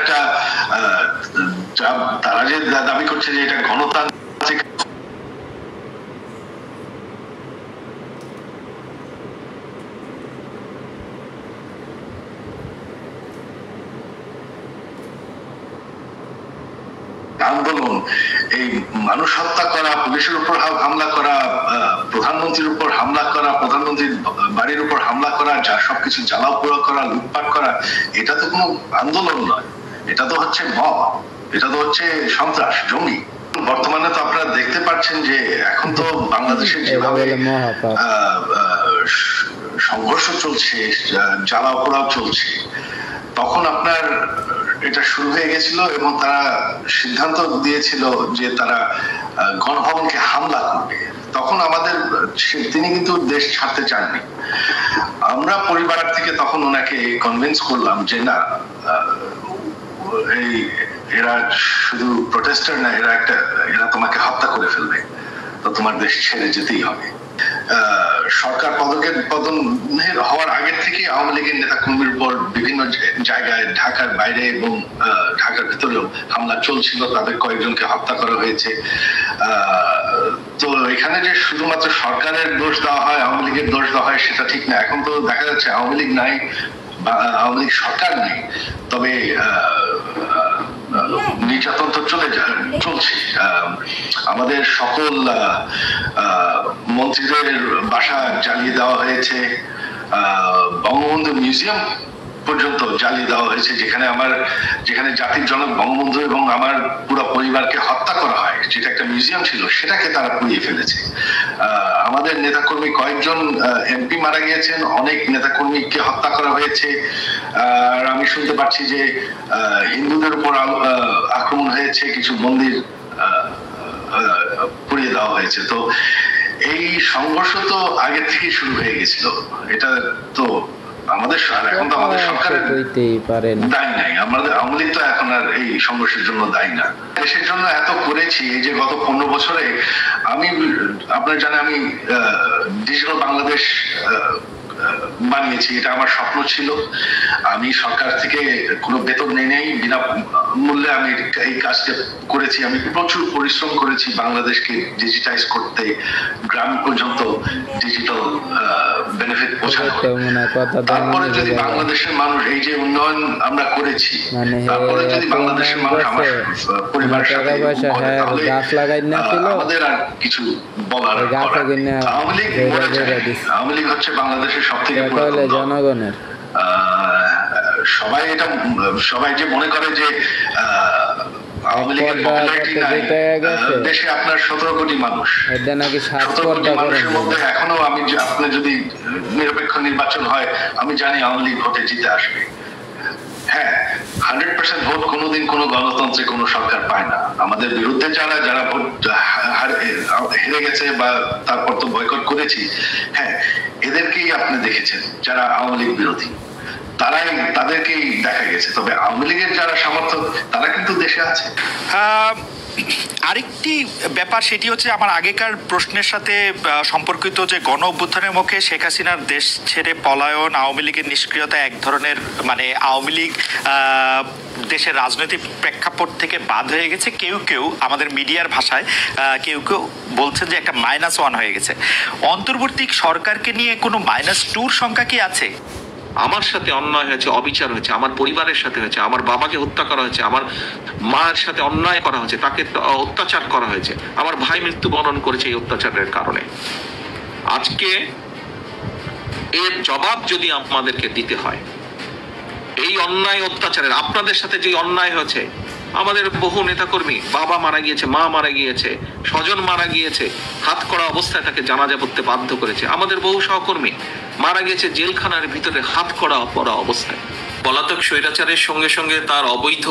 একটা তারা যে দাবি করছে যে এটা গণতান্ত্রিক, আন্দোলন, এই মানুষ হত্যা করা, পুলিশের উপর হামলা করা, প্রধানমন্ত্রীর উপর হামলা করা, প্রধানমন্ত্রীর বাড়ির উপর হামলা করা, যা সবকিছু জ্বালাও পোড়া করা, লুটপাট করা, এটা তো কোনো আন্দোলন নয়, এটা তো হচ্ছে মব, এটা তো হচ্ছে সন্ত্রাস, জঙ্গি। বর্তমানে তো আপনারা দেখতে পাচ্ছেন যে এখন তো বাংলাদেশের যেভাবে সংঘর্ষ চলছে, জ্বালাও পোড়াও চলছে, তখন আপনার এটা শুরু হয়ে গেছিল এবং তারা সিদ্ধান্ত দিয়েছিল যে তারা গণভবনকে হামলা করবে। তখন আমাদের, তিনি কিন্তু দেশ ছাড়তে চাননি। আমরা পরিবার থেকে তখন ওনাকে কনভিন্স করলাম যে না, এই এরা শুধু প্রোটেস্টার না, এরা তোমাকে হত্যা করে ফেলবে, তো তোমার দেশ ছেড়ে যেতেই হবে। সরকার পতন হওয়ার আগের থেকে আওয়ামী লীগের নেতা কর্মীর উপর বিভিন্ন জায়গায় ঢাকার বাইরে এবং ঢাকার ভিতরেও হামলা চলছিল, তাদের কয়েকজনকে হত্যা করা হয়েছে। তো এখানে যে শুধুমাত্র সরকারের দোষ দেওয়া হয়, আওয়ামী লীগের দোষ দেওয়া হয়, সেটা ঠিক না। এখন তো দেখা যাচ্ছে আওয়ামী লীগ নাই, আওয়ামী লীগ সরকার নেই, তবে নির্যাতন তো চলছে। আমাদের সকল মন্ত্রীদের বাসা জ্বালিয়ে দেওয়া হয়েছে, বঙ্গবন্ধু মিউজিয়াম পর্যন্ত জ্বালিয়ে দেওয়া হয়েছে, যেখানে জাতির জনক বঙ্গবন্ধু এবং আমার পুরো পরিবারকে হত্যা করা হয়, যেটা একটা মিউজিয়াম ছিল, সেটাকে তারা পুড়িয়ে ফেলেছে। আমাদের নেতাকর্মী, কয়েকজন এমপি মারা গিয়েছেন, অনেক নেতাকর্মীকে হত্যা করা হয়েছে। আর আমি শুনতে পাচ্ছি যে হিন্দুদের উপর আক্রমণ হয়েছে, কিছু মন্দির পুড়িয়ে দেওয়া হয়েছে। তো এই সংঘর্ষ তো আগে থেকে শুরু হয়ে গেছিল, এটা তো আমাদের এখন তো আমাদের সরকারের দায়ী নাই, আমাদের আওয়ামী লীগ তো এখন আর এই সংঘর্ষের জন্য দায়ী না। দেশের জন্য এত করেছি, এই যে গত 15 বছরে আমি, আপনারা জানেন, আমি ডিজিটাল বাংলাদেশ বানিয়েছি, এটা আমার স্বপ্ন ছিল। আমি সরকার থেকে কোনো বেতন নেই, বিনা মূল্যে আমি এই কাজটা করেছি। আমি প্রচুর পরিশ্রম করেছি বাংলাদেশকে ডিজিটাইজ করতে, গ্রাম পর্যন্ত ডিজিটাল বেনিফিট পৌঁছানো। তারপরে যদি বাংলাদেশের মানুষ, এই যে উন্নয়ন আমরা করেছি, তারপরে যদি বাংলাদেশের মানুষ আমার পরিবারের সাথে আমাদের আর কিছু বলার, আওয়ামী লীগ হচ্ছে বাংলাদেশের সব থেকে জনগণের। সবাই যে মনে করে যে আওয়ামী লীগের পপুলারিটি নাই, দেশে আপনার 17 কোটি মানুষ, 17 কোটি মানুষের মধ্যে এখনো আপনি যদি নিরপেক্ষ নির্বাচন হয়, আমি জানি আওয়ামী লীগ ভোটে জিতে আসবে। হ্যাঁ, 100% ভোট কোনোদিন কোনো গণতন্ত্রে কোনো সরকার পায় না। আমাদের বিরুদ্ধে যারা ভোট হেরে গেছে বা তারপর তো বয়কট করেছি, হ্যাঁ, এদেরকেই আপনি দেখেছেন, যারা আওয়ামী লীগ বিরোধী, তাদেরকেই দেখা গেছে। তবে আওয়ামী লীগের যারা সমর্থক, তারা কিন্তু দেশে আছে। আরেকটি ব্যাপার, সেটি হচ্ছে আমার আগেকার প্রশ্নের সাথে সম্পর্কিত, যে গণ অভ্যুত্থানের মুখে শেখ হাসিনার দেশ ছেড়ে পলায়ন, আওয়ামী লীগের নিষ্ক্রিয়তা, এক ধরনের মানে আওয়ামী লীগ দেশের রাজনৈতিক প্রেক্ষাপট থেকে বাদ হয়ে গেছে। কেউ আমাদের মিডিয়ার ভাষায় কেউ বলছেন যে একটা -1 হয়ে গেছে। অন্তর্বর্তী সরকারকে নিয়ে কোনো -2 সংখ্যা কি আছে? আমার সাথে অন্যায় হয়েছে, অবিচার হয়েছে, আমার পরিবারের সাথে হয়েছে, আমার বাবাকে হত্যা করা হয়েছে, আমার মায়ের সাথে অন্যায় করা হয়েছে, তাকে অত্যাচার করা হয়েছে, আমার ভাই মৃত্যুবরণ করেছে এই অত্যাচারের কারণে। আজকে এর জবাব যদি আমাদেরকে দিতে হয়, এই অন্যায় অত্যাচারের, আপনাদের সাথে যে অন্যায় হয়েছে, আমাদের বহু নেতাকর্মী, বাবা মারা গিয়েছে, মা মারা গিয়েছে, স্বজন মারা গিয়েছে, হাত করা অবস্থায় তাকে জানাজা পড়তে বাধ্য করেছে, আমাদের বহু সহকর্মী মারা গেছে জেলখানার ভিতরে হাত করা পড়া অবস্থায়। পলাতক স্বৈরাচারের সঙ্গে সঙ্গে তার অবৈধ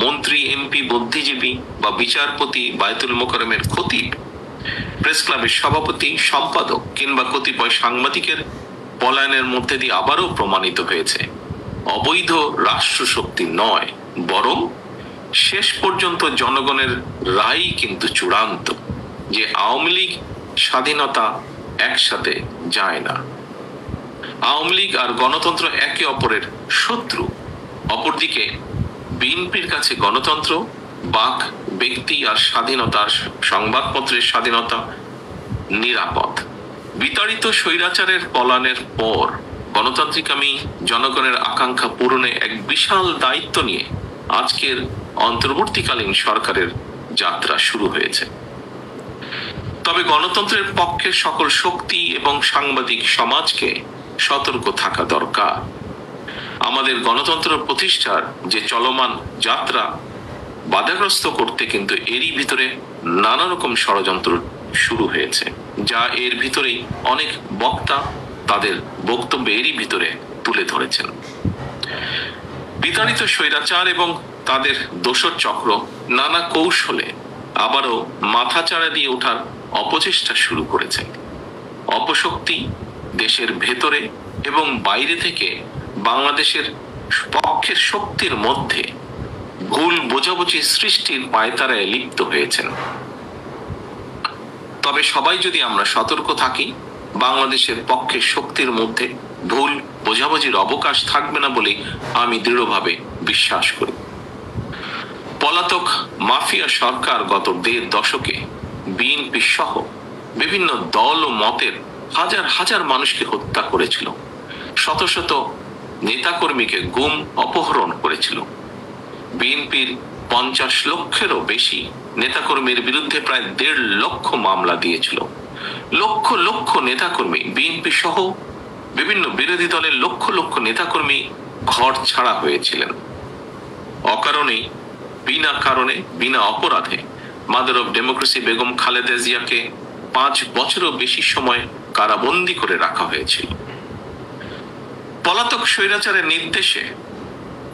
মন্ত্রী, এমপি, বুদ্ধিজীবী বা বিচারপতি, বায়তুল মোকাররমের খতিব, প্রেস ক্লাবের সভাপতি, সম্পাদক কিংবা কতিপয় সাংবাদিকের পলায়নের মধ্যে দিয়ে আবারও প্রমাণিত হয়েছে অবৈধ রাষ্ট্রশক্তি নয়, বরং শেষ পর্যন্ত জনগণের রায় কিন্তু চূড়ান্ত, যে আওয়ামী লীগ স্বাধীনতা একসাথে যায় না। আওয়ামী লীগ আর গণতন্ত্র একে অপরের শত্রু। অপরদিকে বিএনপির কাছে গণতন্ত্র, বাক, ব্যক্তি আর স্বাধীনতার, সংবাদপত্রের স্বাধীনতা নিরাপদ। বিতাড়িত স্বৈরাচারের পলায়নের পর গণতান্ত্রিকামী জনগণের আকাঙ্ক্ষা পূরণে এক বিশাল দায়িত্ব নিয়ে আজকের অন্তর্বর্তীকালীন সরকারের যাত্রা শুরু হয়েছে। তবে গণতন্ত্রের পক্ষে সকল শক্তি এবং সাংবাদিক সমাজকে সতর্ক থাকা দরকার। আমাদের গণতন্ত্র প্রতিষ্ঠার যে চলমান যাত্রা বাধাগ্রস্ত করতে কিন্তু এরই ভিতরে নানা রকম ষড়যন্ত্র শুরু হয়েছে, যা এর ভিতরেই অনেক বক্তা তাদের বক্তব্য এরই ভিতরে তুলে ধরেছেন। বিতাড়িত স্বৈরাচার এবং তাদের দোসর চক্র নানা কৌশলে আবারও মাথাচাড়া দিয়ে ওঠার অপচেষ্টা শুরু করেছে। অপশক্তি দেশের ভেতরে এবং বাইরে থেকে বাংলাদেশের পক্ষের শক্তির মধ্যে ভুল বোঝাবুঝি সৃষ্টির পায়তারায় লিপ্ত হয়েছেন। তবে সবাই যদি আমরা সতর্ক থাকি, বাংলাদেশের পক্ষের শক্তির মধ্যে ভুল বোঝাবুঝির অবকাশ থাকবে না বলে আমি দৃঢ়ভাবে বিশ্বাস করি। পলাতক মাফিয়া সরকার গত ১.৫ দশকে বিএনপি সহ বিভিন্ন দল ও মতের হাজার হাজার মানুষকে হত্যা করেছিল, শত শত নেতাকর্মীকে গুম অপহরণ করেছিল। বিএনপির ৫০ লক্ষেরও বেশি নেতাকর্মীর বিরুদ্ধে প্রায় ১.৫ লক্ষ মামলা দিয়েছিল। লক্ষ লক্ষ নেতাকর্মী, বিএনপি সহ বিভিন্ন বিরোধী দলের লক্ষ লক্ষ নেতাকর্মী ঘর ছাড়া হয়েছিলেন। অকারণেই, বিনা কারণে, বিনা অপরাধে mother of democracy Begum Khaleda জিয়াকে ৫ বছরও বেশি সময় কারাবন্দী করে রাখা হয়েছিল। পলাতক স্বৈরাচারের নির্দেশে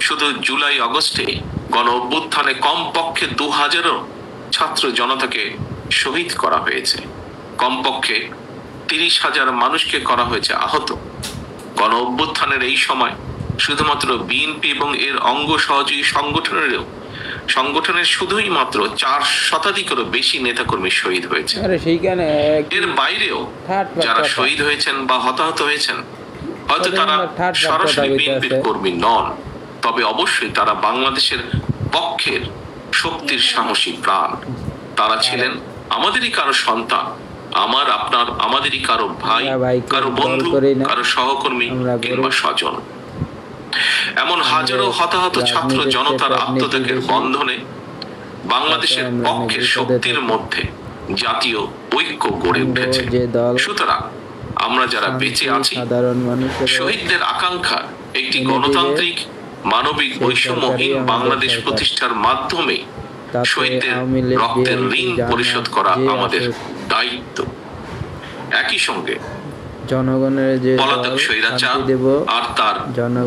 শুধু জুলাই আগস্টে গণ অভ্যুত্থানে কমপক্ষে ২০০০ ছাত্র জনতাকে শহীদ করা হয়েছে, কমপক্ষে ৩০,০০০ মানুষকে করা হয়েছে আহত। গণ অভ্যুত্থানের এই সময় শুধুমাত্র বিএনপি এবং এর অঙ্গ সহযোগী সংগঠনের শুধুই মাত্র ৪ শতাধিকেরও বেশি নেতাকর্মী শহীদ হয়েছে। এর বাইরেও যারা শহীদ হয়েছেন বা হতাহত হয়েছেন, হয়তো তারা সরাসরি বিএনপির কর্মী নন, তবে অবশ্যই তারা বাংলাদেশের পক্ষের শক্তির সাহসী প্রাণ। তারা ছিলেন আমাদেরই কারো সন্তান, আমার, আপনার, আমাদেরই কারো ভাই, কারো বন্ধু, কারো সহকর্মী কিংবা স্বজন। এমন হাজারো হতাহত ছাত্র জনতার আত্মত্যাগের বন্ধনে বাংলাদেশের পক্ষের শক্তির মধ্যে জাতীয় ঐক্য গড়ে উঠেছে। সুতরাং আমরা যারা বেঁচে আছি, শহীদদের আকাঙ্ক্ষা একটি গণতান্ত্রিক, মানবিক, বৈষম্যহীন বাংলাদেশ প্রতিষ্ঠার মাধ্যমে শহীদদের রক্তের ঋণ পরিশোধ করা আমাদের দায়িত্ব। একই সঙ্গে জনগণের যে পলাতক স্বৈরাচার আর তার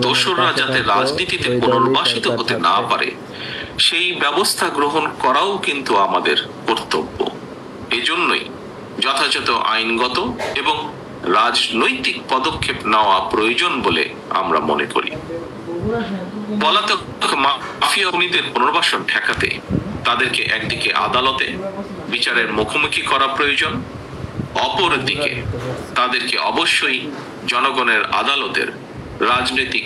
দোসররা যাতে রাজনীতিতে পুনর্বাসিত হতে না পারে, সেই ব্যবস্থা গ্রহণ করাও কিন্তু আমাদের কর্তব্য। এজন্যই যথাযথ আইনগত এবং রাজনৈতিক পদক্ষেপ নেওয়া প্রয়োজন বলে আমরা মনে করি। পলাতক মাফিয়া খুনিদের পুনর্বাসন ঠেকাতে তাদেরকে একদিকে আদালতে বিচারের মুখোমুখি করা প্রয়োজন, অপরদিকে তাদেরকে অবশ্যই জনগণের আদালতের রাজনৈতিক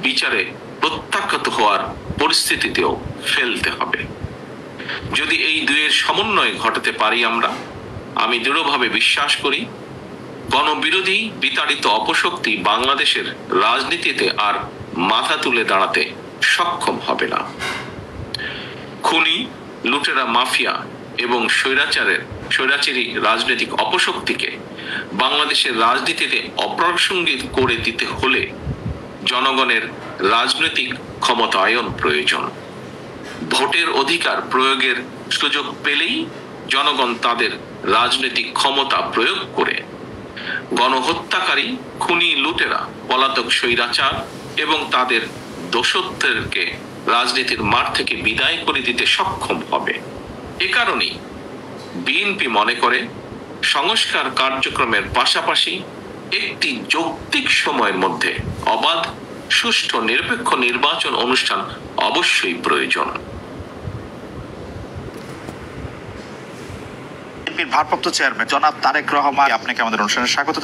বিচারে প্রত্যাখ্যাত হওয়ার পরিস্থিতিতেও ফেলতে হবে। যদি এই দুয়ের সমন্বয় ঘটাতে পারি আমরা, আমি দৃঢ়ভাবে বিশ্বাস করি গণবিরোধী বিতাড়িত অপশক্তি বাংলাদেশের রাজনীতিতে আর মাথা তুলে দাঁড়াতে সক্ষম হবে না। খুনি, লুটেরা, মাফিয়া এবং স্বৈরাচারী রাজনৈতিক অপশক্তিকে বাংলাদেশের রাজনীতিতে অপ্রাসঙ্গিক করে দিতে হলে জনগণের রাজনৈতিক ক্ষমতায়ন প্রয়োজন। ভোটের অধিকার প্রয়োগের সুযোগ পেলেই জনগণ তাদের রাজনৈতিক ক্ষমতা প্রয়োগ করে গণহত্যাকারী, খুনি, লুটেরা, পলাতক স্বৈরাচার এবং তাদের দোসরদেরকে রাজনীতির মাঠ থেকে বিদায় করে দিতে সক্ষম হবে। এ কারণেই বিএনপি মনে করে সংস্কার কার্যক্রমের পাশাপাশি একটি যৌক্তিক সময়ের মধ্যে অবাধ, সুষ্ঠু, নিরপেক্ষ নির্বাচন অনুষ্ঠান অবশ্যই প্রয়োজন। ভারপ্রাপ্ত চেয়ারম্যান জনাব তারেক রহমান, আপনাকে আমাদের অনুষ্ঠানে স্বাগত।